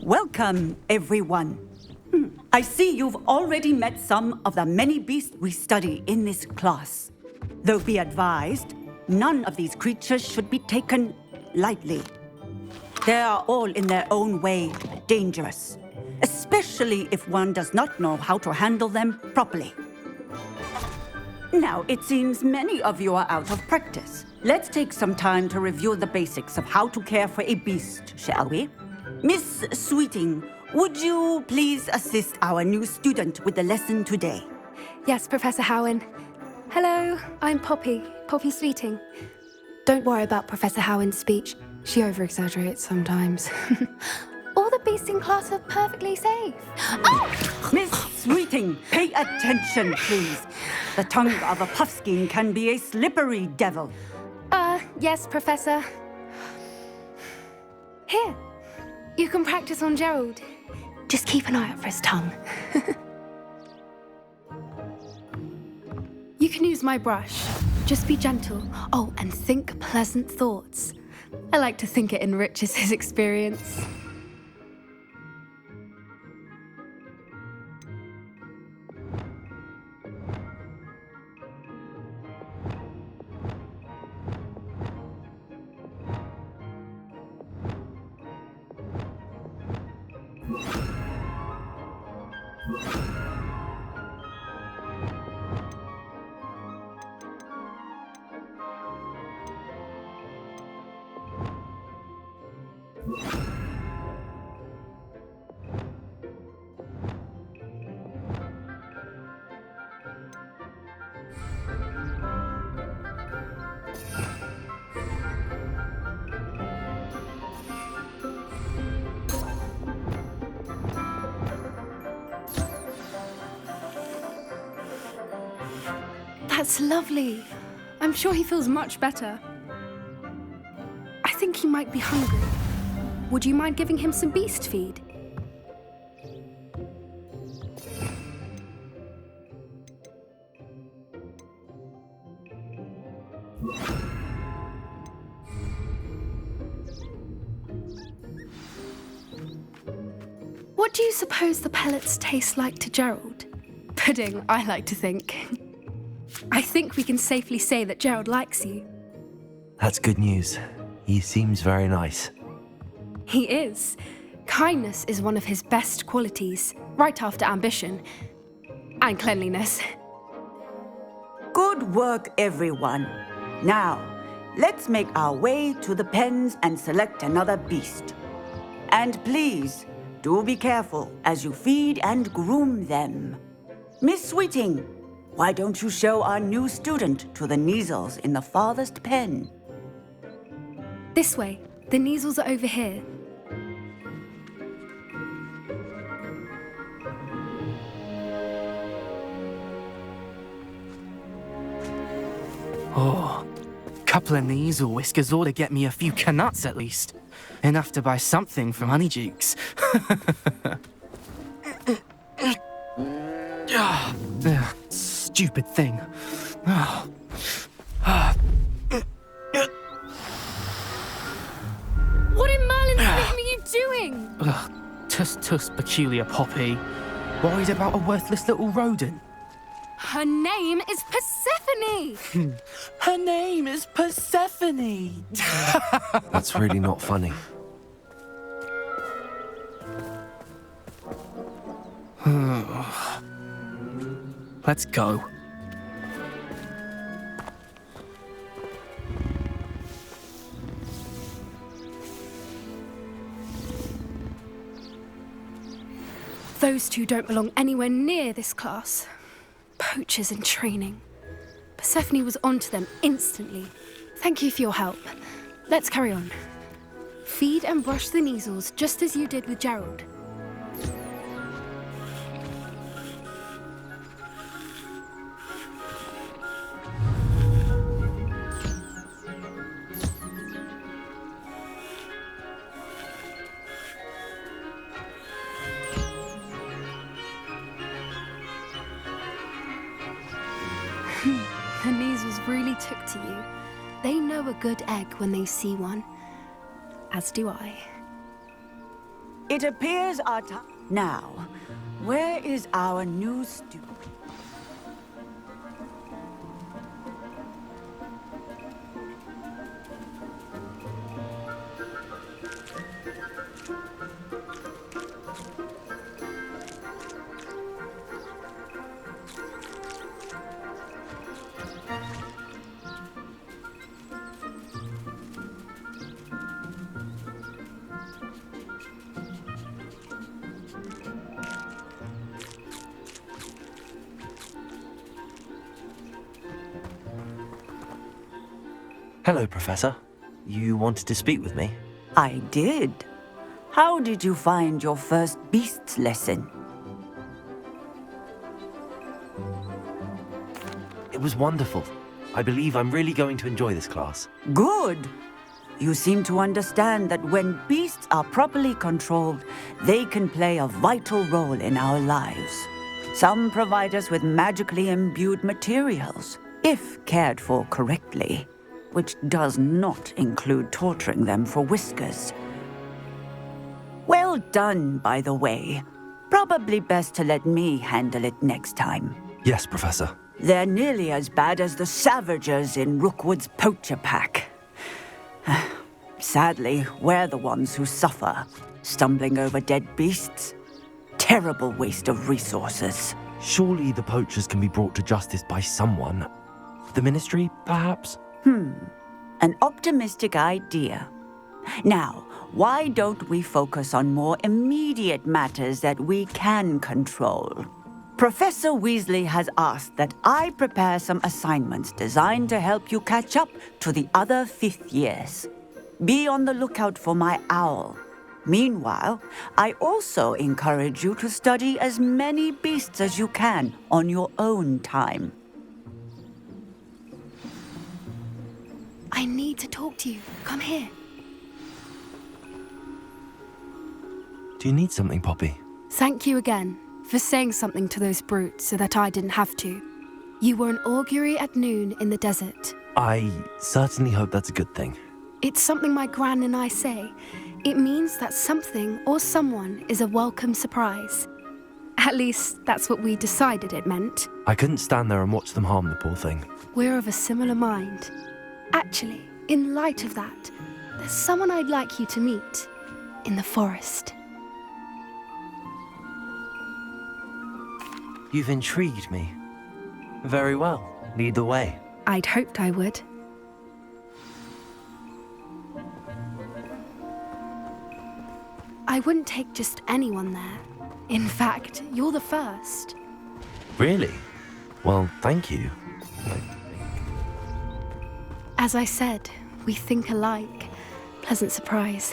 Welcome, everyone. I see you've already met some of the many beasts we study in this class. Though be advised, none of these creatures should be taken lightly. They are all in their own way dangerous, especially if one does not know how to handle them properly. Now, it seems many of you are out of practice. Let's take some time to review the basics of how to care for a beast, shall we? Miss Sweeting, would you please assist our new student with the lesson today? Yes, Professor Howen. Hello, I'm Poppy Sweeting. Don't worry about Professor Howen's speech. She over-exaggerates sometimes. All the beasts in class are perfectly safe. Oh! Miss Sweeting, pay attention, please. The tongue of a puffskein can be a slippery devil. Yes, Professor. Here, you can practice on Gerald. Just keep an eye out for his tongue. You can use my brush. Just be gentle. Oh, and think pleasant thoughts. I like to think it enriches his experience. That's lovely. I'm sure he feels much better. I think he might be hungry. Would you mind giving him some beast feed? What do you suppose the pellets taste like to Gerald? Pudding, I like to think. I think we can safely say that Gerald likes you. That's good news. He seems very nice. He is. Kindness is one of his best qualities, right after ambition. And cleanliness. Good work, everyone. Now, let's make our way to the pens and select another beast. And please, do be careful as you feed and groom them. Miss Sweeting, why don't you show our new student to the Kneazles in the farthest pen? This way. The Kneazles are over here. Oh, couple of Kneazle whiskers ought to get me a few canuts at least. Enough to buy something from Honeydukes. Stupid thing. What in Merlin's name are you doing? Tuss, peculiar Poppy. Worried about a worthless little rodent. Her name is Persephone! Her name is Persephone! That's really not funny. Let's go. Those two don't belong anywhere near this class. Poachers in training. Persephone was onto them instantly. Thank you for your help. Let's carry on. Feed and brush the Kneazles just as you did with Gerald. The Kneazles really took to you. They know a good egg when they see one. As do I. It appears our time. Now, where is our new student? Hello, Professor. You wanted to speak with me? I did. How did you find your first beasts lesson? It was wonderful. I believe I'm really going to enjoy this class. Good. You seem to understand that when beasts are properly controlled, they can play a vital role in our lives. Some provide us with magically imbued materials, if cared for correctly, which does not include torturing them for whiskers. Well done, by the way. Probably best to let me handle it next time. Yes, Professor. They're nearly as bad as the Savagers in Rookwood's poacher pack. Sadly, we're the ones who suffer, stumbling over dead beasts. Terrible waste of resources. Surely the poachers can be brought to justice by someone. The Ministry, perhaps? An optimistic idea. Now, why don't we focus on more immediate matters that we can control? Professor Weasley has asked that I prepare some assignments designed to help you catch up to the other fifth years. Be on the lookout for my owl. Meanwhile, I also encourage you to study as many beasts as you can on your own time. I need to talk to you. Come here. Do you need something, Poppy? Thank you again for saying something to those brutes so that I didn't have to. You were an augury at noon in the desert. I certainly hope that's a good thing. It's something my gran and I say. It means that something or someone is a welcome surprise. At least, that's what we decided it meant. I couldn't stand there and watch them harm the poor thing. We're of a similar mind. Actually, in light of that, there's someone I'd like you to meet in the forest. You've intrigued me. Very well. Lead the way. I'd hoped I would. I wouldn't take just anyone there. In fact, you're the first. Really? Well, thank you. As I said, we think alike. Pleasant surprise.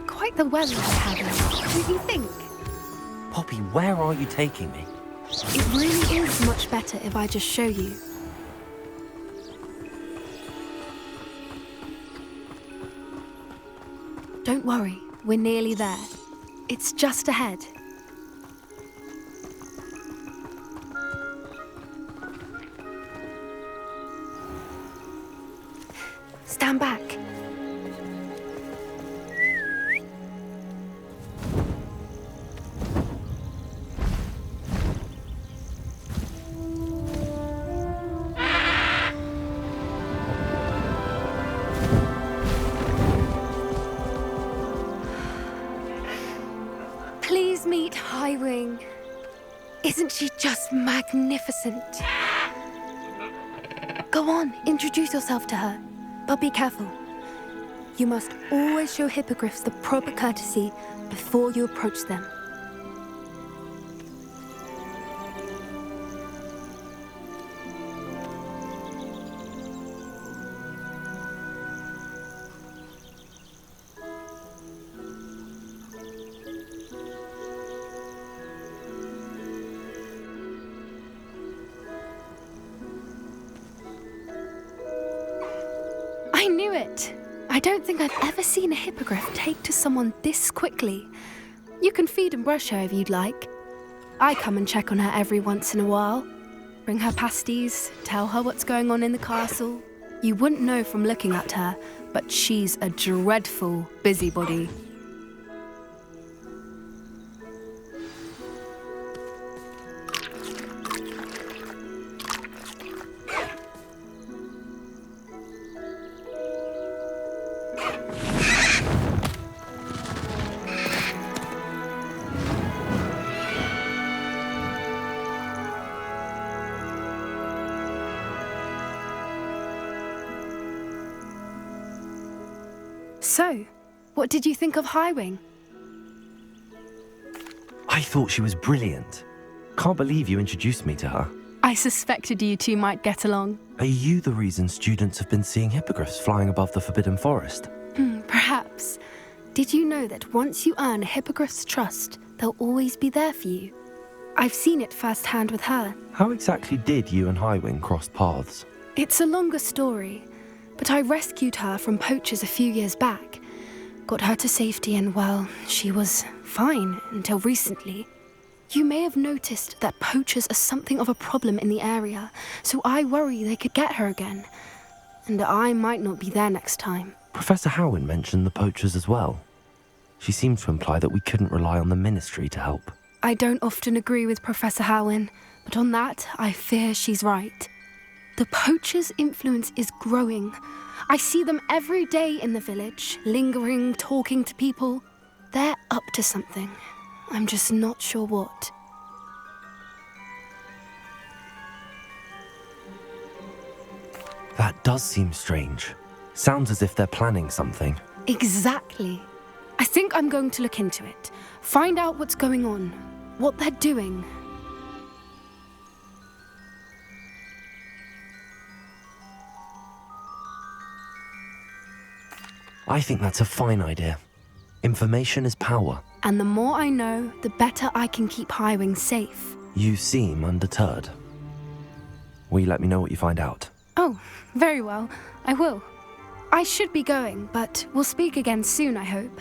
Quite the weather we're having, don't you think? Poppy, where are you taking me? It really is much better if I just show you. Don't worry, we're nearly there. It's just ahead. Stand back. Please meet Highwing. Isn't she just magnificent? Go on, introduce yourself to her. But be careful. You must always show hippogriffs the proper courtesy before you approach them. I knew it! I don't think I've ever seen a hippogriff take to someone this quickly. You can feed and brush her if you'd like. I come and check on her every once in a while. Bring her pasties, tell her what's going on in the castle. You wouldn't know from looking at her, but she's a dreadful busybody. So, what did you think of Highwing? I thought she was brilliant. Can't believe you introduced me to her. I suspected you two might get along. Are you the reason students have been seeing hippogriffs flying above the Forbidden Forest? Perhaps. Did you know that once you earn a hippogriff's trust, they'll always be there for you? I've seen it firsthand with her. How exactly did you and Highwing cross paths? It's a longer story, but I rescued her from poachers a few years back. Got her to safety and, well, she was fine until recently. You may have noticed that poachers are something of a problem in the area, so I worry they could get her again. And I might not be there next time. Professor Howin mentioned the poachers as well. She seemed to imply that we couldn't rely on the Ministry to help. I don't often agree with Professor Howin, but on that, I fear she's right. The poachers' influence is growing. I see them every day in the village, lingering, talking to people. They're up to something. I'm just not sure what. That does seem strange. Sounds as if they're planning something. Exactly. I think I'm going to look into it. Find out what's going on, what they're doing. I think that's a fine idea. Information is power. And the more I know, the better I can keep Highwing safe. You seem undeterred. Will you let me know what you find out? Oh, very well. I will. I should be going, but we'll speak again soon, I hope.